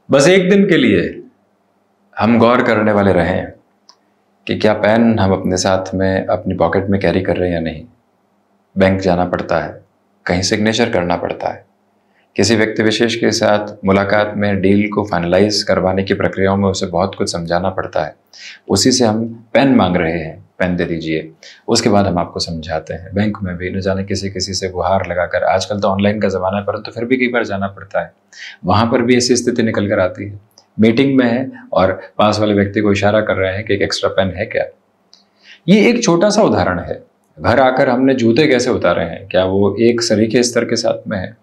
बस एक दिन के लिए हम गौर करने वाले रहें कि क्या पेन हम अपने साथ में अपनी पॉकेट में कैरी कर रहे हैं या नहीं। बैंक जाना पड़ता है, कहीं सिग्नेचर करना पड़ता है, किसी व्यक्ति विशेष के साथ मुलाकात में डील को फाइनलाइज करवाने की प्रक्रियाओं में उसे बहुत कुछ समझाना पड़ता है। उसी से हम पेन मांग रहे हैं, पेन दे दीजिए, उसके बाद हम आपको समझाते हैं। बैंक में भी न जाने किसी किसी से गुहार लगाकर, आजकल तो ऑनलाइन का ज़माना है परंतु फिर भी कई बार जाना पड़ता है, वहाँ पर भी ऐसी स्थिति निकल कर आती है। मीटिंग में है और पास वाले व्यक्ति को इशारा कर रहे हैं कि एक एक्स्ट्रा पेन है क्या। ये एक छोटा सा उदाहरण है। घर आकर हमने जूते कैसे उतारे हैं, क्या वो एक सरीखे स्तर के साथ में है।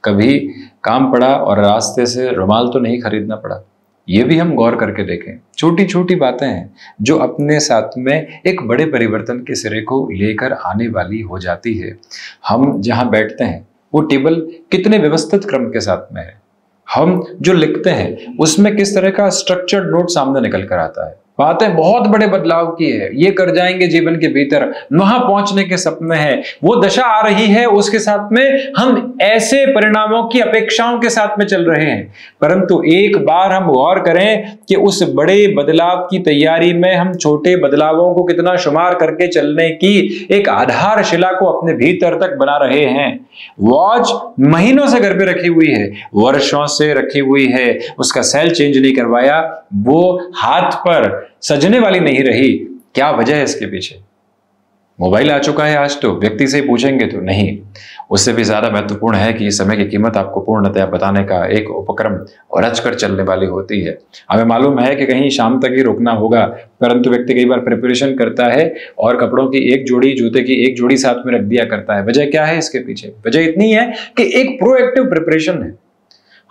कभी काम पड़ा और रास्ते से रुमाल तो नहीं खरीदना पड़ा, ये भी हम गौर करके देखें। छोटी छोटी बातें हैं जो अपने साथ में एक बड़े परिवर्तन के सिरे को लेकर आने वाली हो जाती है। हम जहाँ बैठते हैं वो टेबल कितने व्यवस्थित क्रम के साथ में है, हम जो लिखते हैं उसमें किस तरह का स्ट्रक्चर्ड नोट सामने निकल कर आता है। बातें बहुत बड़े बदलाव की है, ये कर जाएंगे जीवन के भीतर, वहां पहुंचने के सपने हैं, वो दशा आ रही है, उसके साथ में हम ऐसे परिणामों की अपेक्षाओं के साथ में चल रहे हैं। परंतु एक बार हम गौर करें कि उस बड़े बदलाव की तैयारी में हम छोटे बदलावों को कितना शुमार करके चलने की एक आधारशिला को अपने भीतर तक बना रहे हैं। वॉच महीनों से घर पे रखी हुई है, वर्षों से रखी हुई है, उसका सेल चेंज नहीं करवाया, वो हाथ पर सजने वाली नहीं रही। क्या वजह है इसके पीछे? मोबाइल आ चुका है आज, तो व्यक्ति से पूछेंगे तो नहीं। उससे भी ज्यादा महत्वपूर्ण है कि समय की कीमत आपको पूर्णतया बताने का एक उपक्रम और रचकर चलने वाली होती है। हमें मालूम है कि कहीं शाम तक ही रुकना होगा, परंतु व्यक्ति कई बार प्रिपरेशन करता है और कपड़ों की एक जोड़ी, जूते की एक जोड़ी साथ में रख दिया करता है। वजह क्या है इसके पीछे? वजह इतनी है कि एक प्रोएक्टिव प्रिपरेशन है।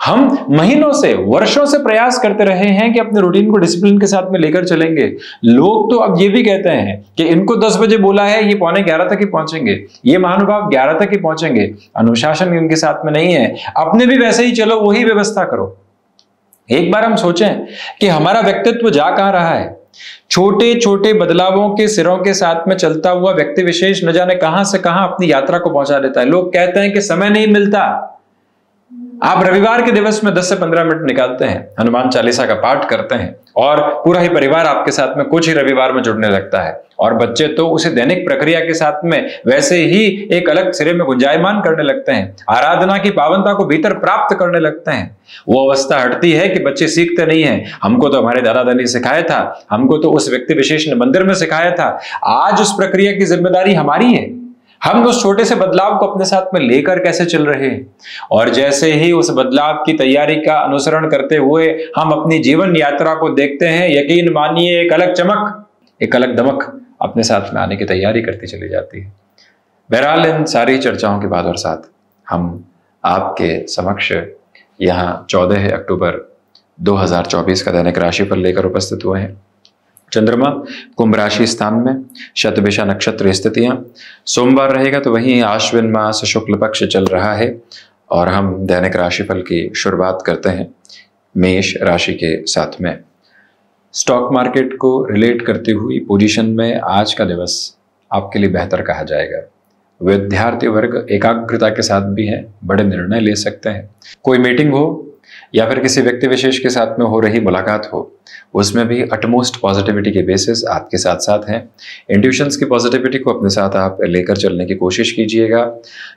हम महीनों से, वर्षों से प्रयास करते रहे हैं कि अपने रूटीन को डिसिप्लिन के साथ में लेकर चलेंगे। लोग तो अब ये भी कहते हैं कि इनको 10 बजे बोला है, ये 11:45 तक ही पहुंचेंगे, ये महानुभाव 11 तक ही पहुंचेंगे। अनुशासन इनके साथ में नहीं है। अपने भी वैसे ही चलो, वही व्यवस्था करो। एक बार हम सोचें कि हमारा व्यक्तित्व जा कहां रहा है। छोटे छोटे बदलावों के सिरों के साथ में चलता हुआ व्यक्ति विशेष न जाने कहां से कहां अपनी यात्रा को पहुंचा देता है। लोग कहते हैं कि समय नहीं मिलता। आप रविवार के दिवस में 10 से 15 मिनट निकालते हैं, हनुमान चालीसा का पाठ करते हैं और पूरा ही परिवार आपके साथ में कुछ ही रविवार में जुड़ने लगता है। और बच्चे तो उसे दैनिक प्रक्रिया के साथ में वैसे ही एक अलग सिरे में गुंजायमान करने लगते हैं, आराधना की पावनता को भीतर प्राप्त करने लगते हैं। वो अवस्था हटती है कि बच्चे सीखते नहीं है, हमको तो हमारे दादा दादी सिखाया था, हमको तो उस व्यक्ति विशेष ने मंदिर में सिखाया था। आज उस प्रक्रिया की जिम्मेदारी हमारी है। हम उस छोटे से बदलाव को अपने साथ में लेकर कैसे चल रहे हैं, और जैसे ही उस बदलाव की तैयारी का अनुसरण करते हुए हम अपनी जीवन यात्रा को देखते हैं, यकीन मानिए एक अलग चमक, एक अलग दमक अपने साथ में आने की तैयारी करती चली जाती है। बहरहाल इन सारी चर्चाओं के बाद और साथ हम आपके समक्ष यहाँ 14 अक्टूबर 2024 का दैनिक राशिफल लेकर उपस्थित हुए हैं। चंद्रमा कुंभ राशि स्थान में, शतभिषा नक्षत्र स्थितियां, सोमवार रहेगा तो वहीं आश्विन मास शुक्ल पक्ष चल रहा है। और हम दैनिक राशिफल की शुरुआत करते हैं मेष राशि के साथ में। स्टॉक मार्केट को रिलेट करती हुई पोजीशन में आज का दिवस आपके लिए बेहतर कहा जाएगा। विद्यार्थी वर्ग एकाग्रता के साथ भी हैं, बड़े निर्णय ले सकते हैं। कोई मीटिंग हो या फिर किसी व्यक्ति विशेष के साथ में हो रही मुलाकात हो, उसमें भी अटमोस्ट पॉजिटिविटी के बेसिस आपके साथ साथ हैं। इंट्यूशंस की पॉजिटिविटी को अपने साथ आप लेकर चलने की कोशिश कीजिएगा।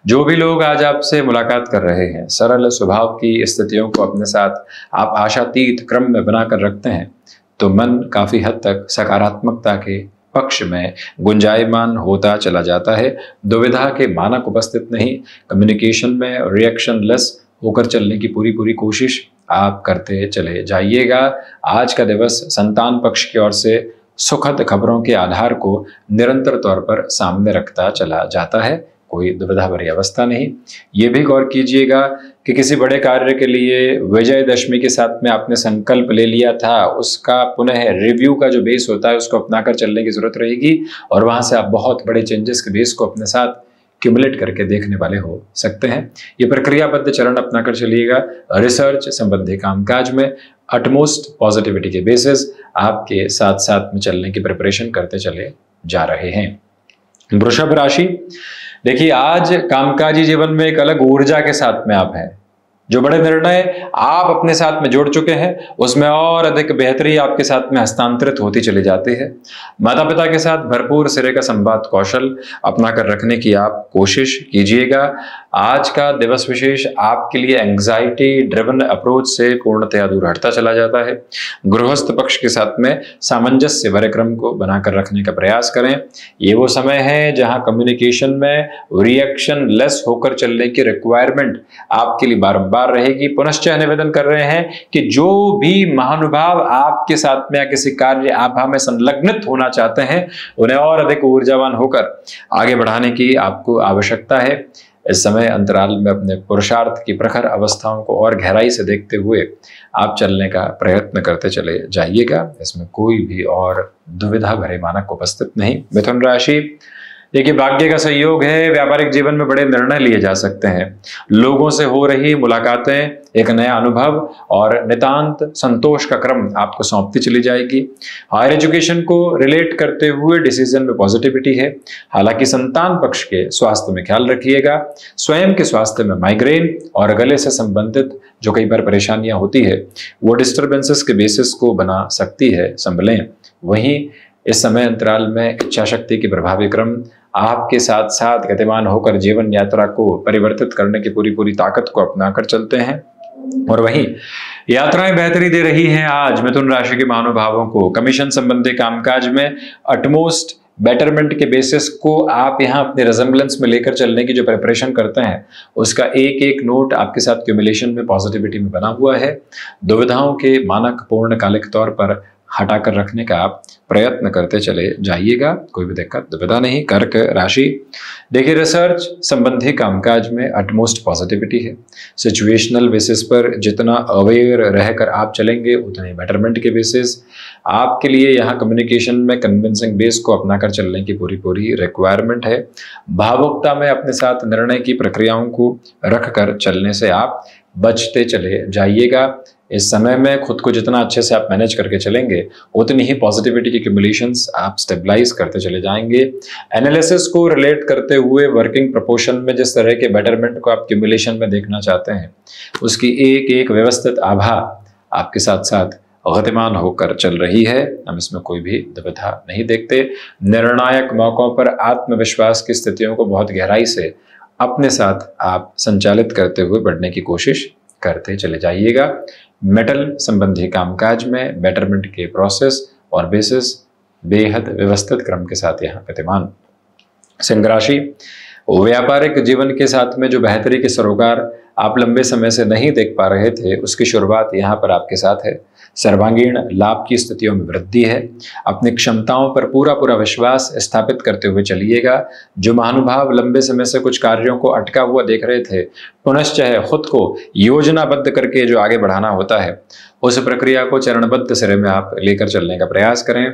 जो भी लोग आज आपसे मुलाकात कर रहे हैं, सरल स्वभाव की स्थितियों को अपने साथ आप आशातीत क्रम में बनाकर रखते हैं, तो मन काफी हद तक सकारात्मकता के पक्ष में गुंजायमान होता चला जाता है। दुविधा के मानक उपस्थित नहीं, कम्युनिकेशन में रिएक्शन लेस होकर चलने की पूरी कोशिश आप करते चले जाइएगा। आज का दिवस संतान पक्ष की ओर से सुखद खबरों के आधार को निरंतर तौर पर सामने रखता चला जाता है। कोई दुविधा भरी अवस्था नहीं। ये भी गौर कीजिएगा कि किसी बड़े कार्य के लिए विजयदशमी के साथ में आपने संकल्प ले लिया था, उसका पुनः रिव्यू का जो बेस होता है उसको अपनाकर चलने की जरूरत रहेगी, और वहां से आप बहुत बड़े चेंजेस के बेस को अपने साथ क्यूमुलेट करके देखने वाले हो सकते हैं। ये प्रक्रियाबद्ध चरण अपनाकर चलिएगा। रिसर्च संबंधी कामकाज में अटमोस्ट पॉजिटिविटी के बेसिस आपके साथ साथ में चलने की प्रिपरेशन करते चले जा रहे हैं। वृषभ राशि, देखिए आज कामकाजी जीवन में एक अलग ऊर्जा के साथ में आप हैं। जो बड़े निर्णय आप अपने साथ में जोड़ चुके हैं उसमें और अधिक बेहतरी आपके साथ में हस्तांतरित होती चली जाती है। माता पिता के साथ भरपूर सिरे का संवाद कौशल अपना कर रखने की आप कोशिश कीजिएगा। आज का दिवस विशेष आपके लिए एंग्जाइटी ड्रिवन अप्रोच से पूर्णतया दूर हटता चला जाता है। गृहस्थ पक्ष के साथ में सामंजस्य भरे क्रम को बनाकर रखने का प्रयास करें। ये वो समय है जहां कम्युनिकेशन में रिएक्शन लेस होकर चलने की रिक्वायरमेंट आपके लिए बारंबार रहेगी। पुनश्च निवेदन कर रहे हैं कि जो भी महानुभाव आपके साथ में या किसी कार्य आभा में संलग्नित होना चाहते हैं उन्हें और अधिक ऊर्जावान होकर आगे बढ़ाने की आपको आवश्यकता है। इस समय अंतराल में अपने पुरुषार्थ की प्रखर अवस्थाओं को और गहराई से देखते हुए आप चलने का प्रयत्न करते चले जाइएगा। इसमें कोई भी और दुविधा भरे मानक उपस्थित नहीं। मिथुन राशि, देखिए भाग्य का सहयोग है। व्यापारिक जीवन में बड़े निर्णय लिए जा सकते हैं। लोगों से हो रही मुलाकातें एक नया अनुभव और नितांत संतोष का क्रम आपको सौंपती चली जाएगी। हायर एजुकेशन को रिलेट करते हुए डिसीजन में पॉजिटिविटी है। हालांकि संतान पक्ष के स्वास्थ्य में ख्याल रखिएगा। स्वयं के स्वास्थ्य में माइग्रेन और गले से संबंधित जो कई बार परेशानियां होती है वो डिस्टर्बेंसेस के बेसिस को बना सकती है, संभलें। वहीं इस समय अंतराल में इच्छा शक्ति की प्रभावी क्रम आपके साथ साथ गतिमान होकर जीवन यात्रा को परिवर्तित करने की पूरी ताकत को अपनाकर चलते हैं। और वहीं यात्राएं बेहतरी दे रही हैं। आज मिथुन राशि के महानुभावों को कमीशन संबंधी कामकाज में अटमोस्ट बेटरमेंट के बेसिस को आप यहाँ अपने रिजेम्बलेंस में लेकर चलने की जो प्रिपरेशन करते हैं उसका एक एक नोट आपके साथ क्यूमुलेशन में पॉजिटिविटी में बना हुआ है। दुविधाओं के मानक पूर्णकालिक तौर पर हटाकर रखने का आप प्रयत्न करते चले जाइएगा। कोई भी दिक्कत दुविधा नहीं। कर्क राशि, देखिए रिसर्च संबंधी कामकाज में अटमोस्ट पॉजिटिविटी है। सिचुएशनल बेसिस पर जितना अवेयर रहकर आप चलेंगे उतने बेटरमेंट के बेसिस आपके लिए यहाँ कम्युनिकेशन में कन्विंसिंग बेस को अपनाकर चलने की पूरी रिक्वायरमेंट है। भावुकता में अपने साथ निर्णय की प्रक्रियाओं को रखकर चलने से आप बचते चले जाइएगा। इस समय में खुद को जितना अच्छे से आप मैनेज करके चलेंगे उतनी ही पॉजिटिविटी की क्यूमुलेशंस आप स्टेबलाइज करते चले जाएंगे। एनालिसिस को रिलेट करते हुए वर्किंग प्रपोर्शन में जिस तरह के बेटरमेंट को आप क्यूमुलेशन में देखना चाहते हैं उसकी एक एक व्यवस्थित आभा आपके साथ साथ गतिमान होकर चल रही है। हम इसमें कोई भी दुविधा नहीं देखते। निर्णायक मौकों पर आत्मविश्वास की स्थितियों को बहुत गहराई से अपने साथ आप संचालित करते हुए बढ़ने की कोशिश करते चले जाइएगा। मेटल संबंधी कामकाज में बेटरमेंट के प्रोसेस और बेसिस बेहद व्यवस्थित क्रम के साथ यहाँ विद्यमान। सिंह राशि, व्यापारिक जीवन के साथ में जो बेहतरी के सरोकार आप लंबे समय से नहीं देख पा रहे थे उसकी शुरुआत यहाँ पर आपके साथ है। सर्वांगीण लाभ की स्थितियों में वृद्धि है। अपनी क्षमताओं पर पूरा विश्वास स्थापित करते हुए चलिएगा। जो महानुभाव लंबे समय से कुछ कार्यों को अटका हुआ देख रहे थे पुनश्च खुद को योजनाबद्ध करके जो आगे बढ़ाना होता है उस प्रक्रिया को चरणबद्ध सिरे में आप लेकर चलने का प्रयास करें।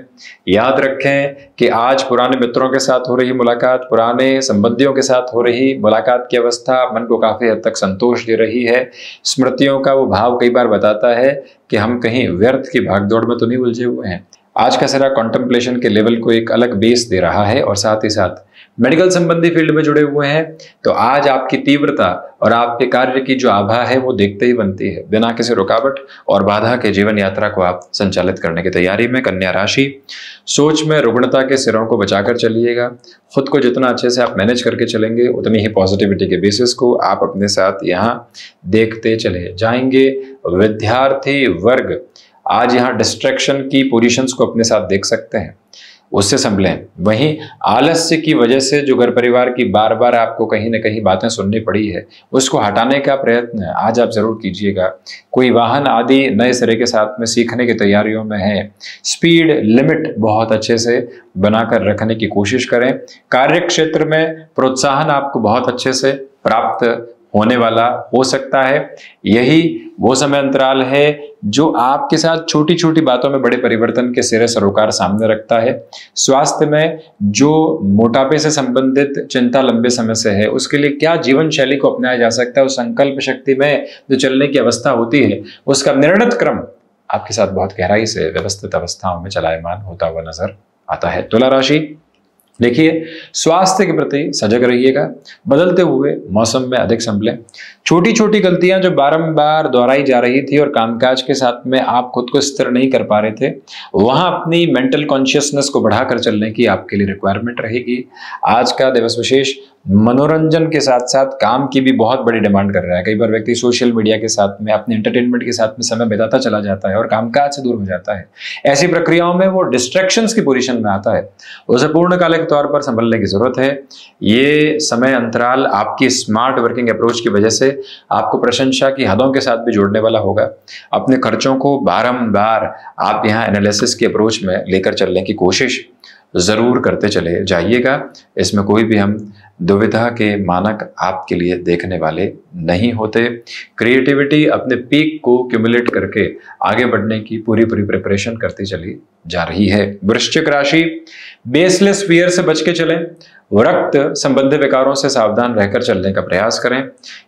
याद रखें कि आज पुराने मित्रों के साथ हो रही मुलाकात, पुराने संबंधियों के साथ हो रही मुलाकात की अवस्था मन को काफी हद तक संतोष दे रही है। स्मृतियों का वो भाव कई बार बताता है कि हम कहीं व्यर्थ की भागदौड़ में तो नहीं उलझे हुए हैं। आज का सिरा कॉन्टेम्पलेशन के लेवल को एक अलग बेस दे रहा है और साथ ही साथ मेडिकल संबंधी फील्ड में जुड़े हुए हैं तो आज आपकी तीव्रता और आपके कार्य की जो आभा है वो देखते ही बनती है। बिना किसी रुकावट और बाधा के जीवन यात्रा को आप संचालित करने की तैयारी में। कन्या राशि, सोच में रुग्णता के सिरों को बचाकर चलिएगा। खुद को जितना अच्छे से आप मैनेज करके चलेंगे उतनी ही पॉजिटिविटी के बेसिस को आप अपने साथ यहाँ देखते चले जाएंगे। विद्यार्थी वर्ग आज यहाँ डिस्ट्रैक्शन की पोजीशंस को अपने साथ देख सकते हैं, उससे संभलें। वहीं आलस्य की वजह से जो घर परिवार की बार बार आपको कहीं ना कहीं बातें सुननी पड़ी है उसको हटाने का प्रयत्न आज आप जरूर कीजिएगा। कोई वाहन आदि नए सिरे के साथ में सीखने की तैयारियों में है। स्पीड लिमिट बहुत अच्छे से बनाकर रखने की कोशिश करें। कार्य क्षेत्र में प्रोत्साहन आपको बहुत अच्छे से प्राप्त होने वाला हो सकता है। यही वो समय अंतराल है जो आपके साथ छोटी छोटी बातों में बड़े परिवर्तन के सिरे सरोकार सामने रखता है। स्वास्थ्य में जो मोटापे से संबंधित चिंता लंबे समय से है उसके लिए क्या जीवन शैली को अपनाया जा सकता है, उस संकल्प शक्ति में जो चलने की अवस्था होती है उसका निर्णित क्रम आपके साथ बहुत गहराई से व्यवस्थित अवस्थाओं में चलायमान होता हुआ नजर आता है। तुला राशि, देखिए, स्वास्थ्य के प्रति सजग रहिएगा, बदलते हुए मौसम में अधिक संभलें। छोटी छोटी गलतियां जो बारंबार दोहराई जा रही थी और कामकाज के साथ में आप खुद को स्थिर नहीं कर पा रहे थे, वहां अपनी मेंटल कॉन्शियसनेस को बढ़ाकर चलने की आपके लिए रिक्वायरमेंट रहेगी। आज का दिवस विशेष मनोरंजन के साथ साथ काम की भी बहुत बड़ी डिमांड कर रहा है। कई बार व्यक्ति सोशल मीडिया के साथ में, अपने एंटरटेनमेंट के साथ में समय बिताता चला जाता है और कामकाज से दूर हो जाता है। ऐसी प्रक्रियाओं में वो डिस्ट्रैक्शंस की पोजीशन में आता है, उसे पूर्णकालिक तौर पर संभलने की जरूरत है। ये समय अंतराल आपकी स्मार्ट वर्किंग अप्रोच की वजह से आपको प्रशंसा की हदों के साथ भी जोड़ने वाला होगा। अपने खर्चों को बारंबार आप यहाँ एनालिसिस की अप्रोच में लेकर चलने की कोशिश जरूर करते चले जाइएगा। इसमें कोई भी हम दुविधा के मानक आपके लिए देखने वाले नहीं होते। क्रिएटिविटी अपने पीक को क्यूमुलेट करके आगे बढ़ने की पूरी प्रिपरेशन करती चली जा रही है। वृश्चिक राशि, बेसलेस फियर से बच के चलें, रक्त संबंधी विकारों से सावधान रहकर चलने का प्रयास करें।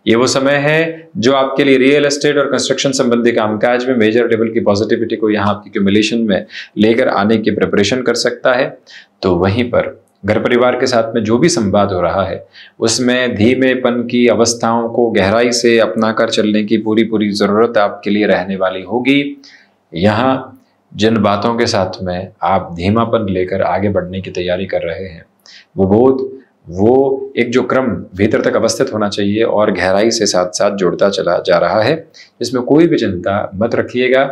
ये वो समय है जो आपके लिए रियल एस्टेट और कंस्ट्रक्शन संबंधी कामकाज में मेजर लेवल की पॉजिटिविटी को यहाँ आपकी क्यूमुलेशन में लेकर आने की प्रिपरेशन कर सकता है। तो वहीं पर घर परिवार के साथ में जो भी संवाद हो रहा है उसमें धीमेपन की अवस्थाओं को गहराई से अपना कर चलने की पूरी जरूरत आपके लिए रहने वाली होगी। यहाँ जिन बातों के साथ में आप धीमापन लेकर आगे बढ़ने की तैयारी कर रहे हैं, वो बोध, वो एक जो क्रम भीतर तक अवस्थित होना चाहिए और गहराई से साथ साथ जुड़ता चला जा रहा है, इसमें कोई भी चिंता मत रखिएगा।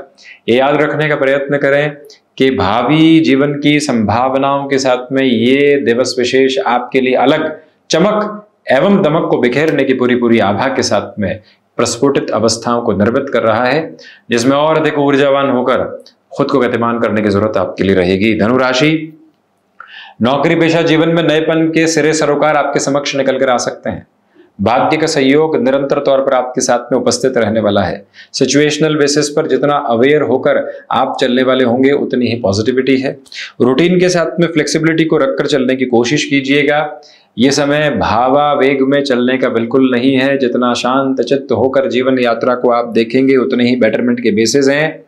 ये याद रखने का प्रयत्न करें कि भावी जीवन की संभावनाओं के साथ में ये दिवस विशेष आपके लिए अलग चमक एवं दमक को बिखेरने की पूरी आभा के साथ में प्रस्फुटित अवस्थाओं को निर्मित कर रहा है, जिसमें और अधिक ऊर्जावान होकर खुद को गतिमान करने की जरूरत आपके लिए रहेगी। धनुराशि, नौकरी पेशा जीवन में नएपन के सिरे सरोकार आपके समक्ष निकल कर आ सकते हैं। भाग्य का सहयोग निरंतर तौर पर आपके साथ में उपस्थित रहने वाला है। सिचुएशनल बेसिस पर जितना अवेयर होकर आप चलने वाले होंगे उतनी ही पॉजिटिविटी है। रूटीन के साथ में फ्लेक्सिबिलिटी को रखकर चलने की कोशिश कीजिएगा। ये समय भावावेग में चलने का बिल्कुल नहीं है। जितना शांत चित्त होकर जीवन यात्रा को आप देखेंगे उतने ही बेटरमेंट के बेसिस हैं।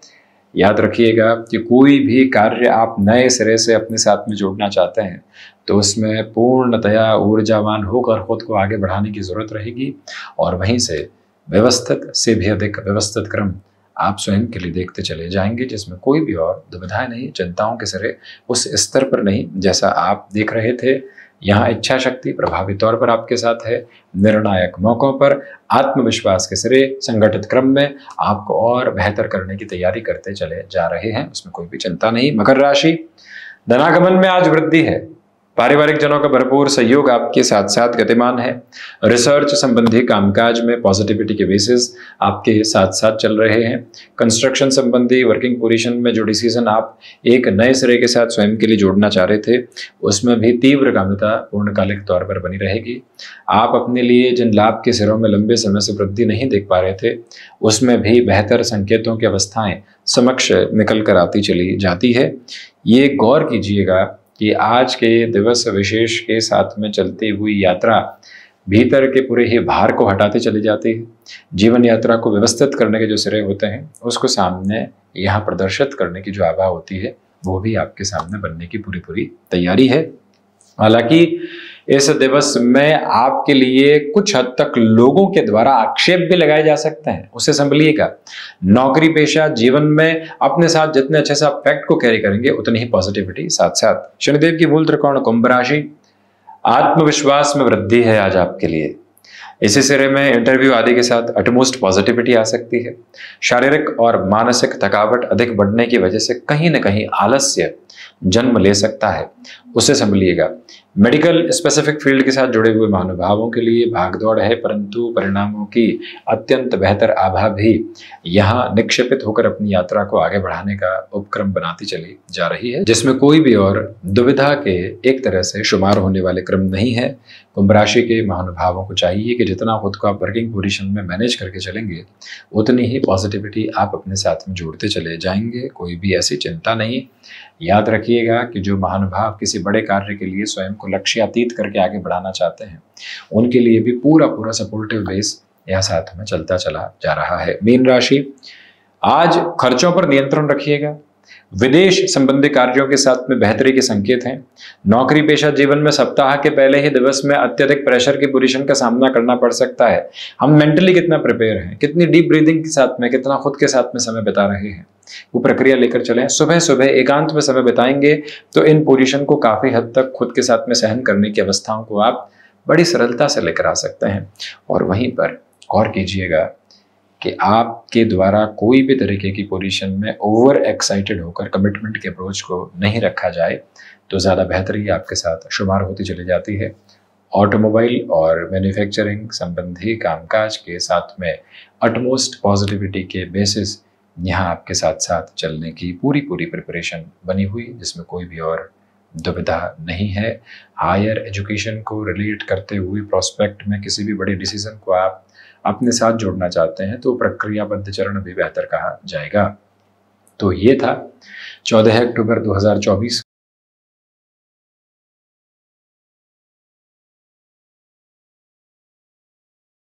याद रखिएगा कि कोई भी कार्य आप नए सिरे से अपने साथ में जोड़ना चाहते हैं तो उसमें पूर्णतया ऊर्जावान होकर खुद को आगे बढ़ाने की जरूरत रहेगी, और वहीं से व्यवस्थित से भी अधिक व्यवस्थित क्रम आप स्वयं के लिए देखते चले जाएंगे, जिसमें कोई भी और दुविधाएं नहीं, चिंताओं के सिरे उस स्तर पर नहीं जैसा आप देख रहे थे। यहाँ इच्छा शक्ति प्रभावी तौर पर आपके साथ है। निर्णायक मौकों पर आत्मविश्वास के सिरे संगठित क्रम में आपको और बेहतर करने की तैयारी करते चले जा रहे हैं, उसमें कोई भी चिंता नहीं। मकर राशि, धनागमन में आज वृद्धि है। पारिवारिक जनों का भरपूर सहयोग आपके साथ साथ गतिमान है। रिसर्च संबंधी कामकाज में पॉजिटिविटी के बेसिस आपके साथ साथ चल रहे हैं। कंस्ट्रक्शन संबंधी वर्किंग पोजीशन में जो डिसीजन आप एक नए सिरे के साथ स्वयं के लिए जोड़ना चाह रहे थे उसमें भी तीव्र कामिता पूर्णकालिक तौर पर बनी रहेगी। आप अपने लिए जिन लाभ के सिरों में लंबे समय से वृद्धि नहीं देख पा रहे थे उसमें भी बेहतर संकेतों की अवस्थाएं समक्ष निकल कर आती चली जाती है। ये गौर कीजिएगा कि आज के दिवस विशेष के साथ में चलती हुई यात्रा भीतर के पूरे ही भार को हटाते चली जाती है। जीवन यात्रा को व्यवस्थित करने के जो सिरे होते हैं उसको सामने यहाँ प्रदर्शित करने की जो आभा होती है वो भी आपके सामने बनने की पूरी तैयारी है। हालांकि इस दिवस में आपके लिए कुछ हद तक लोगों के द्वारा आक्षेप भी लगाए जा सकते हैं, उसे संभलिएगा। नौकरी पेशा जीवन में अपने साथ जितने अच्छे से आप फैक्ट को कैरी करेंगे उतनी ही पॉजिटिविटी साथ साथ। शनिदेव की मूल त्रिकोण कुंभ राशि, आत्मविश्वास में वृद्धि है आज आपके लिए। इसी सिरे में इंटरव्यू आदि के साथ अटमोस्ट पॉजिटिविटी आ सकती है। शारीरिक और मानसिक थकावट अधिक बढ़ने की वजह से कहीं न कहीं आलस्य जन्म ले सकता है, उसे संभलिएगा। मेडिकल स्पेसिफिक फील्ड के साथ जुड़े हुए महानुभावों के लिए भागदौड़ है, परंतु परिणामों की अत्यंत बेहतर आभा भी यहाँ निक्षेपित होकर अपनी यात्रा को आगे बढ़ाने का उपक्रम बनाती चली जा रही है, जिसमें कोई भी और दुविधा के एक तरह से शुमार होने वाले क्रम नहीं है। कुंभ राशि के महानुभावों को चाहिए कि जितना खुद को आप वर्किंग पोजीशन में मैनेज करके चलेंगे उतनी ही पॉजिटिविटी आप अपने साथ में जोड़ते चले जाएंगे, कोई भी ऐसी चिंता नहीं। याद रखिएगा कि जो महानुभाव किसी बड़े कार्य के लिए स्वयं को लक्ष्यातीत करके आगे बढ़ाना चाहते हैं उनके लिए भी पूरा सपोर्टिव बेस यह साथ में चलता चला जा रहा है। मीन राशि, आज खर्चों पर नियंत्रण रखिएगा। विदेश संबंधी कार्यों के साथ में बेहतरी के संकेत हैं। नौकरी पेशा जीवन में सप्ताह के पहले ही दिवस में अत्यधिक प्रेशर की पोजीशन का सामना करना पड़ सकता है। हम मेंटली कितना प्रिपेयर हैं, कितनी डीप ब्रीदिंग के साथ में, कितना खुद के साथ में समय बिता रहे हैं, वो प्रक्रिया लेकर चलें। सुबह सुबह एकांत में समय बिताएंगे तो इन पोजीशन को काफी हद तक खुद के साथ में सहन करने की अवस्थाओं को आप बड़ी सरलता से लेकर आ सकते हैं। और वहीं पर गौर कीजिएगा कि आपके द्वारा कोई भी तरीके की पोजीशन में ओवर एक्साइटेड होकर कमिटमेंट के अप्रोच को नहीं रखा जाए तो ज़्यादा बेहतरी आपके साथ शुमार होती चली जाती है। ऑटोमोबाइल और मैन्युफैक्चरिंग संबंधी कामकाज के साथ में अटमोस्ट पॉजिटिविटी के बेसिस यहाँ आपके साथ साथ चलने की पूरी प्रिपरेशन बनी हुई, जिसमें कोई भी और दुविधा नहीं है। हायर एजुकेशन को रिलेट करते हुए प्रोस्पेक्ट में किसी भी बड़े डिसीजन को आप अपने साथ जोड़ना चाहते हैं तो प्रक्रियाबद्ध चरण भी बेहतर कहा जाएगा। तो ये था 14 अक्टूबर 2024